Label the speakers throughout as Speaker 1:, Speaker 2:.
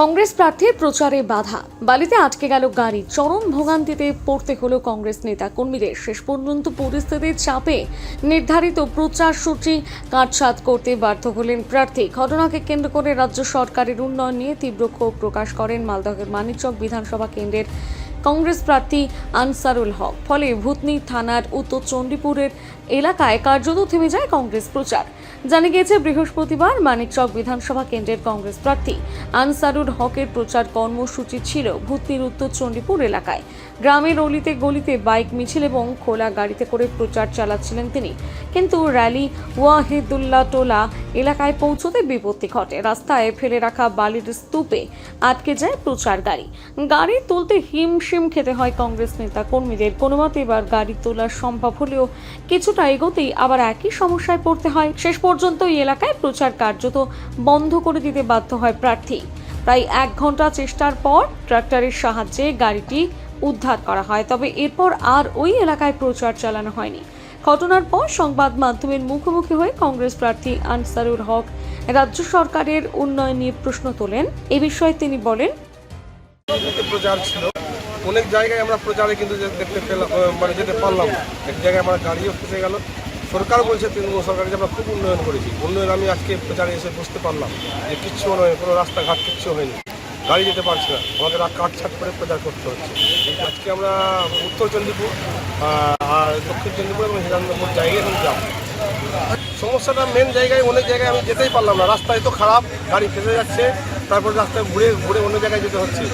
Speaker 1: কংগ্রেস প্রার্থীর প্রচারে বাধা, বালিতে আটকে গেল গাড়ি, চরম ভোগান্তিতে পড়তে হলো কংগ্রেস নেতা কর্মীদের। শেষ পর্যন্ত পরিস্থিতির চাপে নির্ধারিত প্রচার সূচি কাটছাঁট করতে বাধ্য হলেন প্রার্থী। ঘটনাকে কেন্দ্র করে রাজ্য সরকারের উন্নয়ন নিয়ে তীব্র ক্ষোভ প্রকাশ করেন মালদহের মানিকচক বিধানসভা কেন্দ্রের কংগ্রেস প্রার্থী আনসারুল হক। ফলে ভূতনি থানার উত্তর চণ্ডীপুরের এলাকায় কার্যত থেমে যায় কংগ্রেস প্রচার। জানা গিয়েছে, বৃহস্পতিবার মানিকচক বিধানসভা কেন্দ্রের কংগ্রেস প্রার্থী আনসারুল হকের প্রচার কর্মসূচি ছিল ভূতনির উত্তর চণ্ডীপুর এলাকায়। গ্রামের অলিতে গলিতে বাইক মিছিল এবং খোলা গাড়িতে করে প্রচার চালাচ্ছিলেন তিনি। কিন্তু র্যালি ওয়াহিদুল্লাহ টোলা এলাকায় পৌঁছতে বিপত্তি ঘটে। রাস্তায় ফেলে রাখা বালির স্তূপে আটকে যায় প্রচার গাড়ি। গাড়ি তুলতে হিমশিম খেতে হয় কংগ্রেস নেতা কর্মীদের। কোনো মতে এবার গাড়ি তোলা সম্ভব হলেও কিছুটা এগোতেই আবার একই সমস্যায় পড়তে হয়। শেষ পর্যন্ত এই এলাকায় প্রচার কার্যত বন্ধ করে দিতে বাধ্য হয় প্রার্থী। প্রায় 1 ঘন্টা চেষ্টার পর ট্রাক্টরের সাহায্যে গাড়িটি উদ্ধার করা হয়, তবে এরপর আর ওই এলাকায় প্রচার চালানো হয়নি। ঘটনার পর সংবাদ মাধ্যমের মুখোমুখি হয়ে কংগ্রেস প্রার্থী আনসারুল হক রাজ্য সরকারের উন্নয়ন নিয়ে প্রশ্ন তোলেন। এ বিষয়ে তিনি বলেন,
Speaker 2: প্রচার ছিল অনেক জায়গায়, আমরা প্রচারে কিন্তু দেখতে পেলাম, মানে যেতে পারলাম না। এক জায়গায় আমার গাড়িও ফেসে গেল। সরকার বলছে তৃণমূল সরকার যে আমরা খুব উন্নয়ন করেছি। উন্নয়ন আমি আজকে প্রচারে এসে বুঝতে পারলাম যে কিচ্ছু নয়, কোনো রাস্তাঘাট কিচ্ছু হয়নি, গাড়ি যেতে পারছে না, আমাদের কাটছাট করে প্রচার করতে হচ্ছে। আজকে আমরা উত্তর চণ্ডীপুর আর দক্ষিণ চণ্ডীপুর এবং হিরানন্দপুর জায়গায় এখন যাব। সমস্যাটা মেন জায়গায়, অনেক জায়গায় আমি যেতেই পারলাম না, রাস্তা এত খারাপ, গাড়ি ফেসে যাচ্ছে, তারপর রাস্তায় ঘুরে ঘুরে অন্য জায়গায় যেতে হচ্ছে।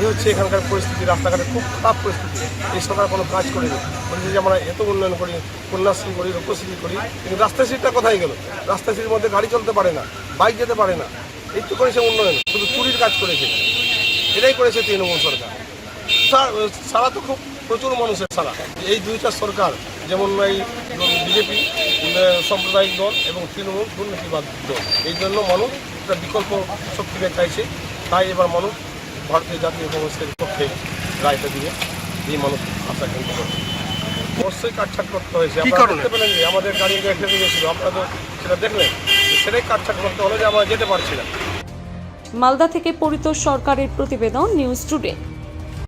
Speaker 2: এই হচ্ছে এখানকার পরিস্থিতি, রাস্তাঘাটে খুব খারাপ পরিস্থিতি। এই সরকার কোনো কাজ করেনি। বলছে যে আমরা এত উন্নয়ন করি, কন্যাশ্রী করি, রূপশ্রী করি, কিন্তু রাস্তাশ্রীটা কোথায় গেল? রাস্তাশ্রীর মধ্যে গাড়ি চলতে পারে না, বাইক যেতে পারে না। এই তো করেছে উন্নয়ন, শুধু চুরির কাজ করেছে। এটাই করেছে তৃণমূল সরকার। সারা তো খুব প্রচুর মানুষের সারা। এই দুইটা সরকার, যেমন এই বিজেপি সাম্প্রদায়িক দল এবং তৃণমূল দুর্নীতিবাদ দল, এই জন্য মানুষ একটা বিকল্প শক্তিকে চাইছে। তাই এবার মানুষ ভারতীয় জাতীয় কংগ্রেসের পক্ষে রায়টা দিবে, এই মানুষ আশা কিন্তু করছে। অবশ্যই কাটছাট করতে হয়েছে। আপনারা দেখতে পেলেন যে আমাদের গাড়ি ফেলে গিয়েছিল, আপনারা তো সেটা দেখলেন, সেটাই কাটছাট করতে হলো যে আমরা যেতে পারছি না।
Speaker 1: মালদা থেকে পরিতোষ সরকারের প্রতিবেদন, নিউজ টুডে।